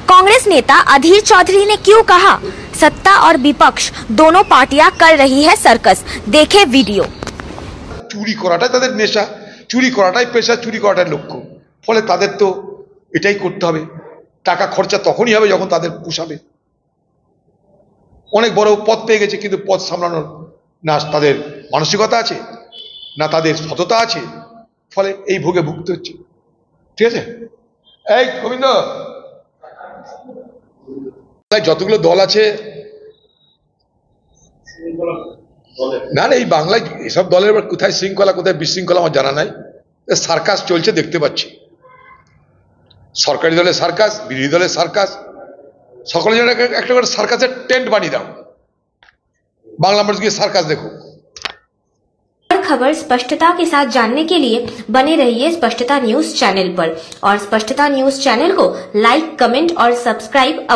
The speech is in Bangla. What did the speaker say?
कांग्रेस नेता अधीर चौधरी ने क्यों कहा सत्ता और विपक्ष दोनों पार्टियां कर रही है सर्कस। देखे वीडियो। चुरी कराटाই তাদের নেশা, চুরি করাটাই পেশা, চুরি করাটাই লক্ষ্য। ফলে তাদের তো এটাই করতে হবে। টাকা খরচা তখনই হবে যখন তাদের পোষাবে। অনেক বড় পদ পেয়ে গেছে, কিন্তু পদ সামলানোর না তাদের মানসিকতা আছে, না তাদের সততা আছে। ফলে এই ভোগে ভুগতে হচ্ছে। ঠিক আছে, এই গোবিন্দ, যতগুলো দল আছে না এই বাংলায় এসব দলের কোথায় শৃঙ্খলা কোথায় বিশৃঙ্খলা আমার জানা নাই। সার্কাস চলছে দেখতে পাচ্ছি, সরকারি দলের সার্কাস, বিরোধী দলের সার্কাস, সকলে যেন একটা করে সার্কাসের টেন্ট বানিয়ে দাও, বাংলা মানুষ গিয়ে সার্কাস দেখো। खबर स्पष्टता के साथ जानने के लिए बने रहिए स्पष्टता न्यूज चैनल पर और स्पष्टता न्यूज चैनल को लाइक, कमेंट और सब्सक्राइब